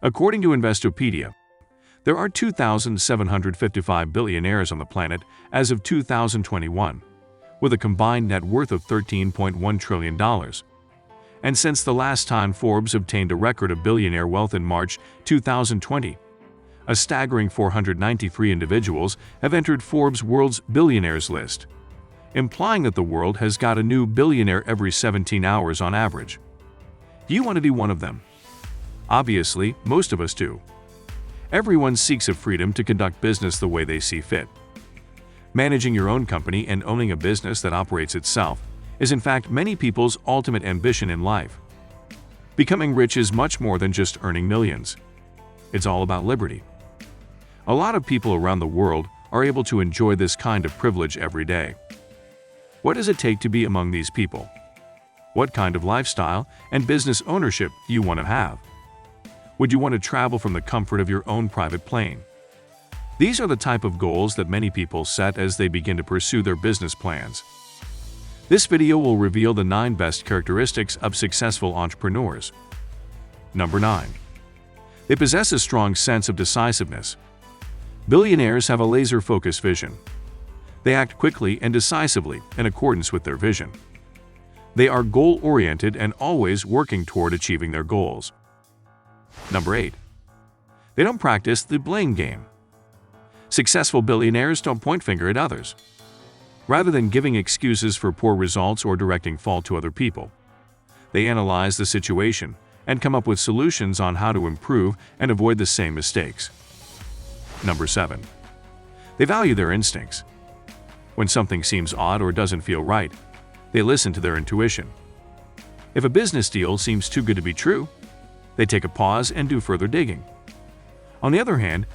According to Investopedia, there are 2,755 billionaires on the planet as of 2021, with a combined net worth of $13.1 trillion. And since the last time Forbes obtained a record of billionaire wealth in March 2020, a staggering 493 individuals have entered Forbes' World's Billionaires list, implying that the world has got a new billionaire every 17 hours on average. Do you want to be one of them? Obviously, most of us do. Everyone seeks a freedom to conduct business the way they see fit. Managing your own company and owning a business that operates itself is in fact many people's ultimate ambition in life. Becoming rich is much more than just earning millions. It's all about liberty. A lot of people around the world are able to enjoy this kind of privilege every day. What does it take to be among these people? What kind of lifestyle and business ownership do you want to have? Would you want to travel from the comfort of your own private plane? These are the type of goals that many people set as they begin to pursue their business plans. This video will reveal the 9 best characteristics of successful entrepreneurs. Number 9. They possess a strong sense of decisiveness. Billionaires have a laser-focused vision. They act quickly and decisively in accordance with their vision. They are goal-oriented and always working toward achieving their goals. Number 8. They don't practice the blame game. Successful billionaires don't point finger at others. Rather than giving excuses for poor results or directing fault to other people, they analyze the situation and come up with solutions on how to improve and avoid the same mistakes. Number 7. They value their instincts. When something seems odd or doesn't feel right, they listen to their intuition. If a business deal seems too good to be true, they take a pause and do further digging. On the other hand,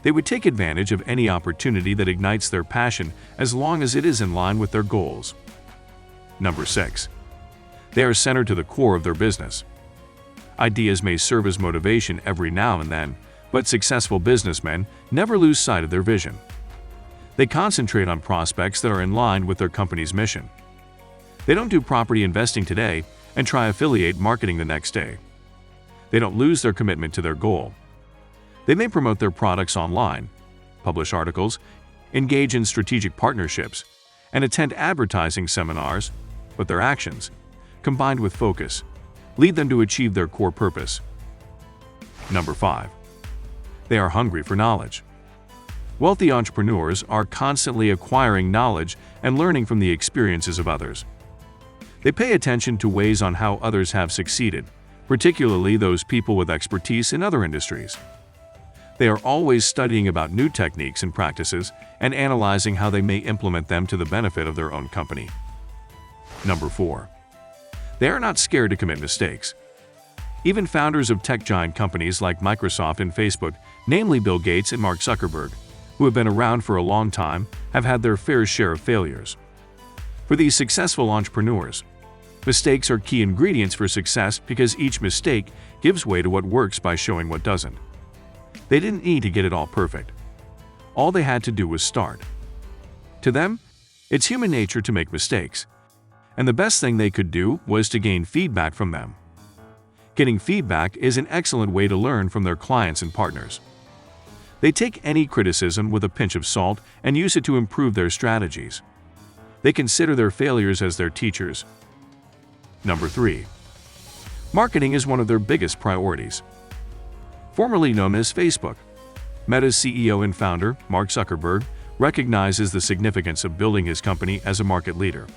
they would take advantage of any opportunity that ignites their passion as long as it is in line with their goals. Number 6. They are centered to the core of their business. Ideas may serve as motivation every now and then, but successful businessmen never lose sight of their vision. They concentrate on prospects that are in line with their company's mission. They don't do property investing today and try affiliate marketing the next day. They don't lose their commitment to their goal. They may promote their products online, publish articles, engage in strategic partnerships, and attend advertising seminars, but their actions, combined with focus, lead them to achieve their core purpose. Number 5. They are hungry for knowledge. Wealthy entrepreneurs are constantly acquiring knowledge and learning from the experiences of others. They pay attention to ways on how others have succeeded, particularly those people with expertise in other industries. They are always studying about new techniques and practices and analyzing how they may implement them to the benefit of their own company. Number 4. They are not scared to commit mistakes. Even founders of tech giant companies like Microsoft and Facebook, namely Bill Gates and Mark Zuckerberg, who have been around for a long time, have had their fair share of failures. For these successful entrepreneurs, mistakes are key ingredients for success because each mistake gives way to what works by showing what doesn't. They didn't need to get it all perfect. All they had to do was start. To them, it's human nature to make mistakes, and the best thing they could do was to gain feedback from them. Getting feedback is an excellent way to learn from their clients and partners. They take any criticism with a pinch of salt and use it to improve their strategies. They consider their failures as their teachers. Number 3. Marketing is one of their biggest priorities. Formerly known as Facebook, Meta's CEO and founder, Mark Zuckerberg, recognizes the significance of building his company as a market leader.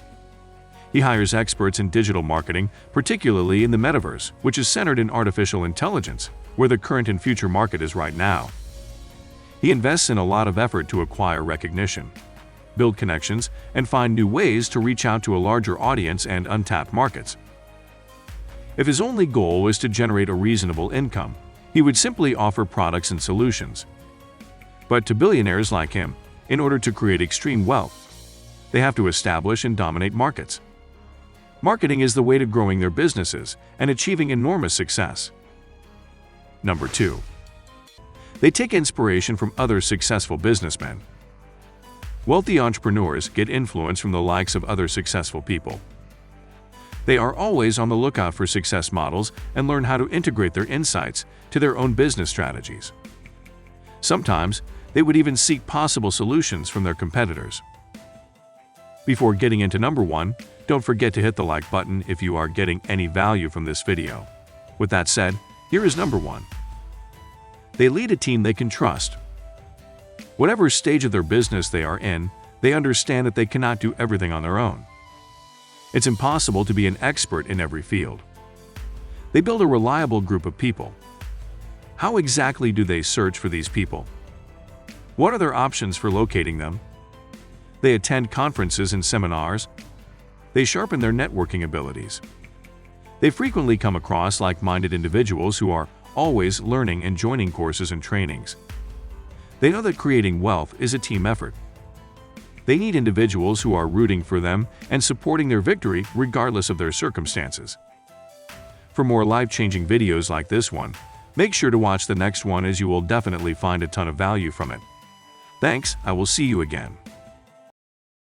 He hires experts in digital marketing, particularly in the metaverse, which is centered in artificial intelligence, where the current and future market is right now. He invests in a lot of effort to acquire recognition, build connections, and find new ways to reach out to a larger audience and untapped markets. If his only goal was to generate a reasonable income, he would simply offer products and solutions. But to billionaires like him, in order to create extreme wealth, they have to establish and dominate markets. Marketing is the way to growing their businesses and achieving enormous success. Number 2. They take inspiration from other successful businessmen. Wealthy entrepreneurs get influence from the likes of other successful people. They are always on the lookout for success models and learn how to integrate their insights to their own business strategies. Sometimes, they would even seek possible solutions from their competitors. Before getting into number 1, don't forget to hit the like button if you are getting any value from this video. With that said, here is number 1. They lead a team they can trust. Whatever stage of their business they are in, they understand that they cannot do everything on their own. It's impossible to be an expert in every field. They build a reliable group of people. How exactly do they search for these people? What are their options for locating them? They attend conferences and seminars. They sharpen their networking abilities. They frequently come across like-minded individuals who are always learning and joining courses and trainings. They know that creating wealth is a team effort. They need individuals who are rooting for them and supporting their victory regardless of their circumstances. For more life-changing videos like this one, make sure to watch the next one as you will definitely find a ton of value from it. Thanks, I will see you again.